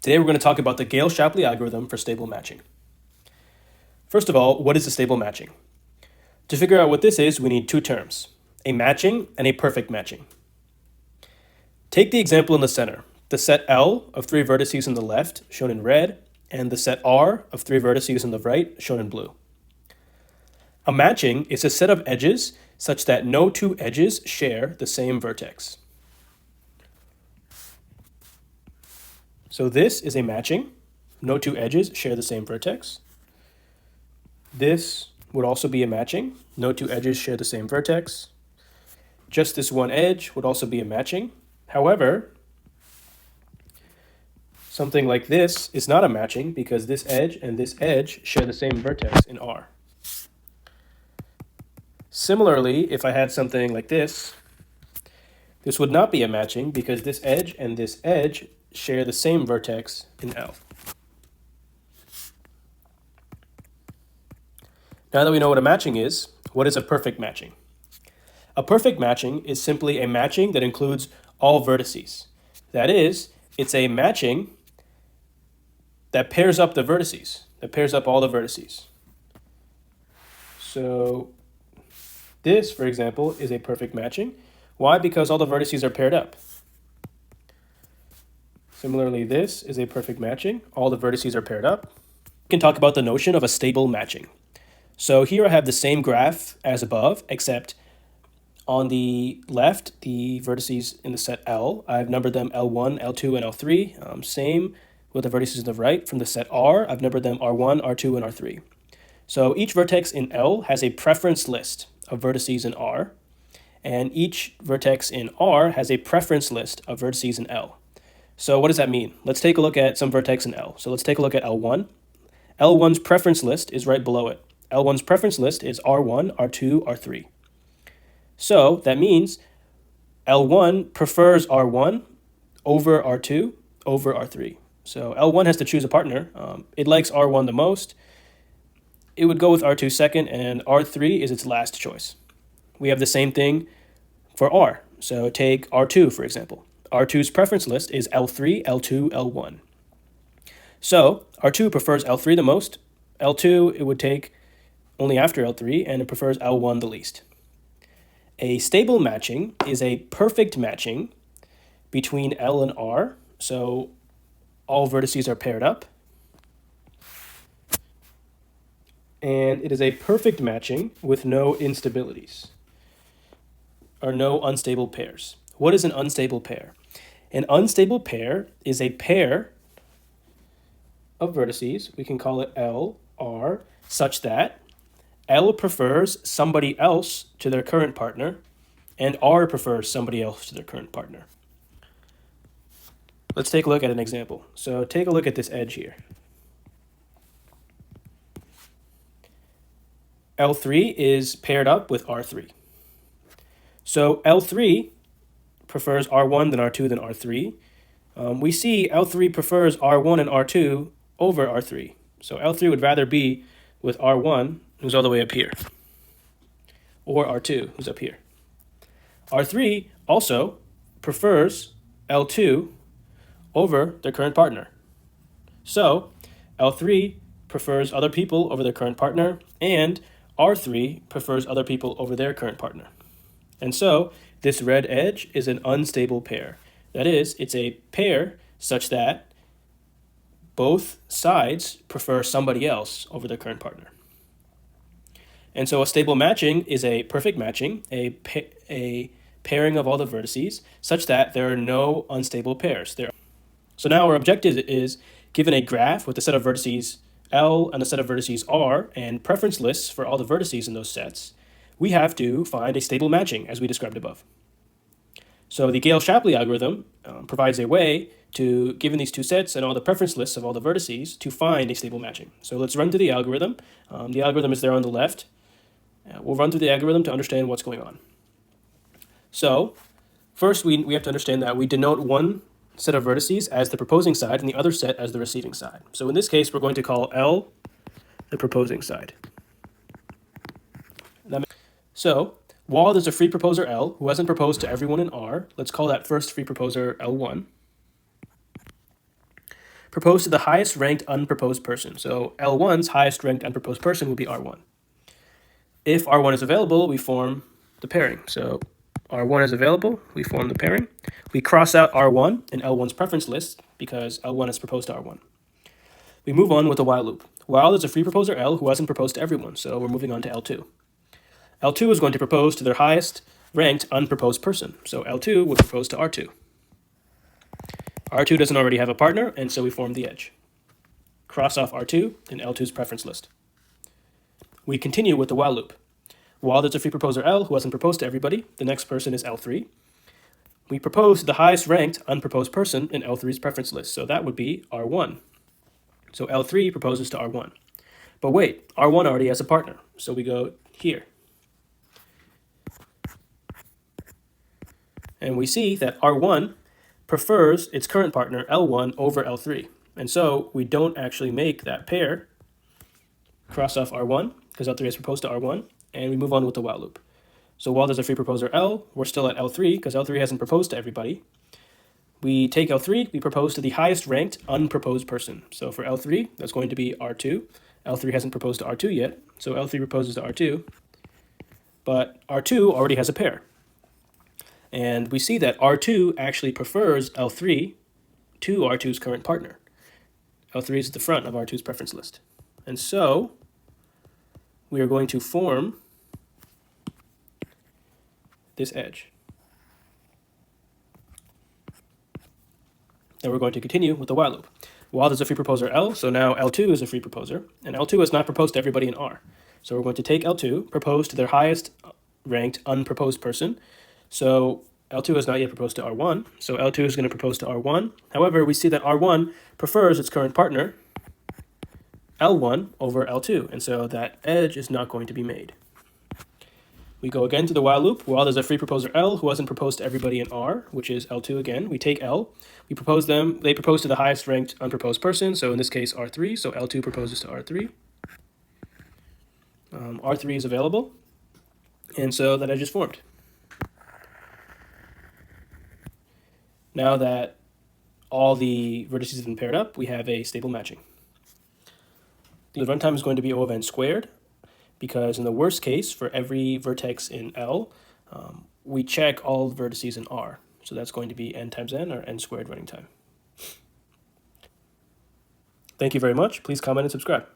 Today we're going to talk about the Gale-Shapley algorithm for stable matching. First of all, what is a stable matching? To figure out what this is, we need two terms, a matching and a perfect matching. Take the example in the center, the set L of 3 vertices on the left, shown in red, and the set R of 3 vertices on the right, shown in blue. A matching is a set of edges such that no two edges share the same vertex. So this is a matching. No two edges share the same vertex. This would also be a matching. No two edges share the same vertex. Just this one edge would also be a matching. However, something like this is not a matching because this edge and this edge share the same vertex in R. Similarly, if I had something like this would not be a matching because this edge and this edge share the same vertex in L. Now that we know what a matching is, what is a perfect matching? A perfect matching is simply a matching that includes all vertices. That is, it's a matching that pairs up the vertices, that pairs up all the vertices. So this, for example, is a perfect matching. Why? Because all the vertices are paired up. Similarly, this is a perfect matching. All the vertices are paired up. We can talk about the notion of a stable matching. So here I have the same graph as above, except on the left, the vertices in the set L, I've numbered them L1, L2, and L3. Same with the vertices on the right. From the set R, I've numbered them R1, R2, and R3. So each vertex in L has a preference list of vertices in R, and each vertex in R has a preference list of vertices in L. So what does that mean? Let's take a look at some vertex in L. So let's take a look at L1. L1's preference list is right below it. L1's preference list is R1, R2, R3. So that means L1 prefers R1 over R2 over R3. So L1 has to choose a partner. It likes R1 the most. It would go with R2 second, and R3 is its last choice. We have the same thing for R. So take R2, for example. R2's preference list is L3, L2, L1. So R2 prefers L3 the most. L2 it would take only after L3, and it prefers L1 the least. A stable matching is a perfect matching between L and R, so all vertices are paired up. And it is a perfect matching with no instabilities, or no unstable pairs. What is an unstable pair? An unstable pair is a pair of vertices, we can call it L, R, such that L prefers somebody else to their current partner, and R prefers somebody else to their current partner. Let's take a look at an example. So take a look at this edge here. L3 is paired up with R3. So L3 prefers R1, then R2, then R3. We see L3 prefers R1 and R2 over R3. So L3 would rather be with R1, who's all the way up here, or R2, who's up here. R3 also prefers L2 over their current partner. So L3 prefers other people over their current partner, and R3 prefers other people over their current partner. And so this red edge is an unstable pair. That is, it's a pair such that both sides prefer somebody else over their current partner. And so a stable matching is a perfect matching, a pairing of all the vertices, such that there are no unstable pairs. So now our objective is, given a graph with a set of vertices L and a set of vertices R and preference lists for all the vertices in those sets, we have to find a stable matching as we described above. So the Gale-Shapley algorithm provides a way to, given these two sets and all the preference lists of all the vertices, to find a stable matching. So let's run through the algorithm. The algorithm is there on the left. We'll run through the algorithm to understand what's going on. So first we have to understand that we denote one set of vertices as the proposing side and the other set as the receiving side. So in this case, we're going to call L the proposing side. So while there's a free proposer L who hasn't proposed to everyone in R, let's call that first free proposer L1. propose to the highest ranked unproposed person. So L1's highest ranked unproposed person would be R1. If R1 is available, we form the pairing. So R1 is available, we form the pairing. We cross out R1 in L1's preference list because L1 is proposed to R1. We move on with the while loop. While there's a free proposer L who hasn't proposed to everyone, so we're moving on to L2. L2 is going to propose to their highest ranked unproposed person. So L2 would propose to R2. R2 doesn't already have a partner, and so we form the edge. Cross off R2 in L2's preference list. We continue with the while loop. While there's a free proposer L who hasn't proposed to everybody, the next person is L3. We propose to the highest ranked unproposed person in L3's preference list, so that would be R1. So L3 proposes to R1. But wait, R1 already has a partner, so we go here. And we see that R1 prefers its current partner, L1, over L3. And so we don't actually make that pair. Cross off R1, because L3 has proposed to R1, and we move on with the while loop. So while there's a free proposer L, we're still at L3, because L3 hasn't proposed to everybody. We take L3, we propose to the highest ranked unproposed person. So for L3, that's going to be R2. L3 hasn't proposed to R2 yet, so L3 proposes to R2. But R2 already has a pair. And we see that R2 actually prefers L3 to R2's current partner. L3 is at the front of R2's preference list. And so we are going to form this edge. Then we're going to continue with the while loop. While there's a free proposer L, so now L2 is a free proposer, and L2 has not proposed to everybody in R. So we're going to take L2, propose to their highest ranked unproposed person. So L2 has not yet proposed to R1, so L2 is going to propose to R1. However, we see that R1 prefers its current partner, L1, over L2, and so that edge is not going to be made. We go again to the while loop. While there's a free proposer L who hasn't proposed to everybody in R, which is L2 again, we take L, we propose them, they propose to the highest ranked unproposed person, so in this case R3, so L2 proposes to R3. R3 is available, and so that edge is formed. Now that all the vertices have been paired up, we have a stable matching. The runtime is going to be O of n squared, because in the worst case, for every vertex in L, we check all the vertices in R. So that's going to be n times n, or n squared running time. Thank you very much. Please comment and subscribe.